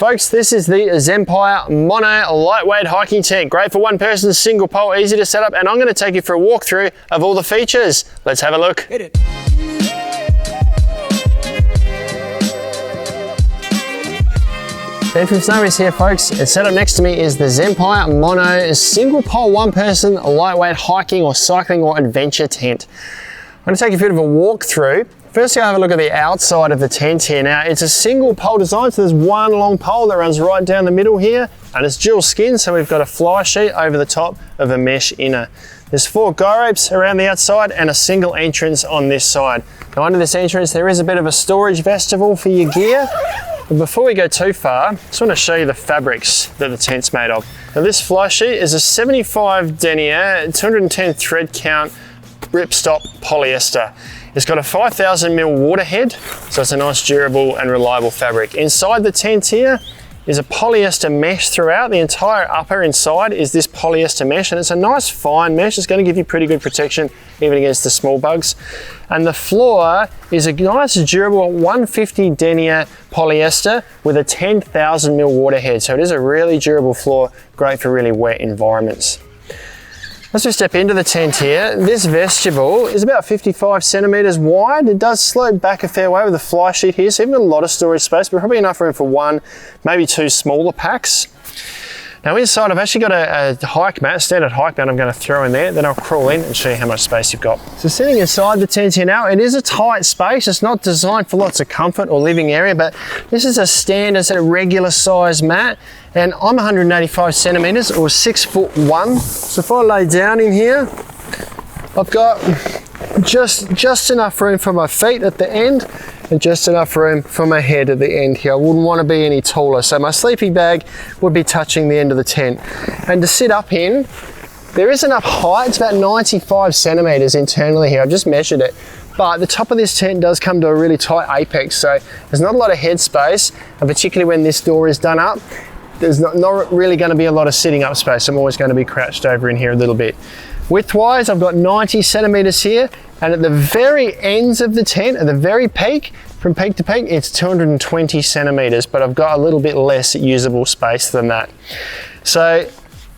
Folks, this is the Zempire Mono lightweight hiking tent. Great for one person, single pole, easy to set up, and I'm going to take you for a walkthrough of all the features. Let's have a look. Hit it. Ben from Snow is here, folks, and set up next to me is the Zempire Mono single pole, one person, lightweight hiking or cycling or adventure tent. I'm going to take you for a bit of a walkthrough. Firstly, I'll have a look at the outside of the tent here. Now, it's a single pole design, so there's one long pole that runs right down the middle here, and it's dual skin, so we've got a fly sheet over the top of a mesh inner. There's 4 guy ropes around the outside and a single entrance on this side. Now, under this entrance, there is a bit of a storage vestibule for your gear. But before we go too far, I just want to show you the fabrics that the tent's made of. Now, this fly sheet is a 75 denier, 210 thread count, ripstop polyester. It's got a 5,000 mil water head, so it's a nice durable and reliable fabric. Inside the tent here is a polyester mesh throughout. The entire upper inside is this polyester mesh, and it's a nice fine mesh. It's going to give you pretty good protection even against the small bugs. And the floor is a nice durable 150 denier polyester with a 10,000 mil water head. So it is a really durable floor, great for really wet environments. As we step into the tent here, this vestibule is about 55 centimeters wide. It does slope back a fair way with the fly sheet here, so you've got a lot of storage space, but probably enough room for 1, maybe 2 smaller packs. Now inside, I've actually got a hike mat, standard hike mat I'm going to throw in there, then I'll crawl in and show you how much space you've got. So sitting inside the tent here now, it is a tight space. It's not designed for lots of comfort or living area, but this is a standard sort of regular size mat, and I'm 185 centimeters or 6'1". So if I lay down in here, I've got just enough room for my feet at the end and just enough room for my head at the end here. I wouldn't want to be any taller, so my sleeping bag would be touching the end of the tent. And to sit up in, there is enough height. It's about 95 centimeters internally here. I've just measured it. But the top of this tent does come to a really tight apex, so there's not a lot of head space, and particularly when this door is done up, there's not really going to be a lot of sitting up space. I'm always going to be crouched over in here a little bit. Width-wise, I've got 90 centimeters here, and at the very ends of the tent, at the very peak, from peak to peak, it's 220 centimeters, but I've got a little bit less usable space than that. So,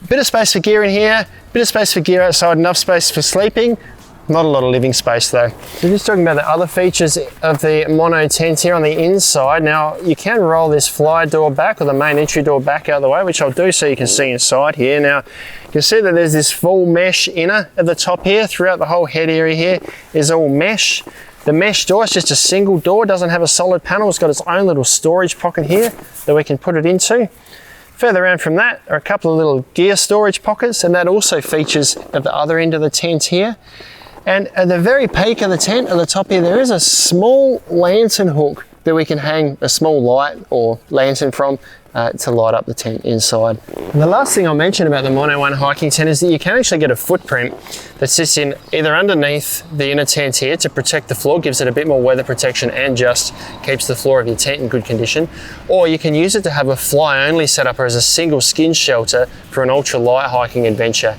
a bit of space for gear in here, a bit of space for gear outside, enough space for sleeping. Not a lot of living space though. So just talking about the other features of the Mono tent here on the inside. Now you can roll this fly door back, or the main entry door back out of the way, which I'll do so you can see inside here. Now you can see that there's this full mesh inner at the top here. Throughout the whole head area here is all mesh. The mesh door is just a single door, doesn't have a solid panel. It's got its own little storage pocket here that we can put it into. Further around from that are a couple of little gear storage pockets, and that also features at the other end of the tent here. And at the very peak of the tent, at the top here, there is a small lantern hook that we can hang a small light or lantern from to light up the tent inside. And the last thing I'll mention about the Mono 1 hiking tent is that you can actually get a footprint that sits in either underneath the inner tent here to protect the floor, gives it a bit more weather protection and just keeps the floor of your tent in good condition. Or you can use it to have a fly only setup or as a single skin shelter for an ultra light hiking adventure.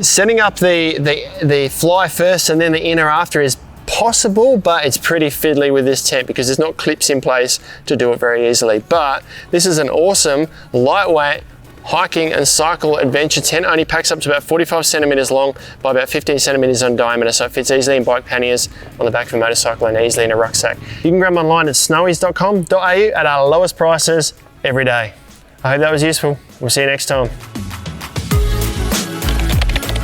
Setting up the fly first and then the inner after is possible, but it's pretty fiddly with this tent because there's not clips in place to do it very easily. But this is an awesome lightweight hiking and cycle adventure tent. Only packs up to about 45 centimeters long by about 15 centimeters on diameter, so it fits easily in bike panniers on the back of a motorcycle and easily in a rucksack. You can grab them online at snowies.com.au at our lowest prices every day. I hope that was useful. We'll see you next time.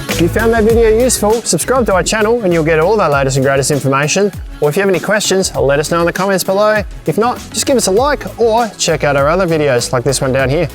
If you found that video useful, subscribe to our channel and you'll get all of our latest and greatest information. Or if you have any questions, let us know in the comments below. If not, just give us a like or check out our other videos like this one down here.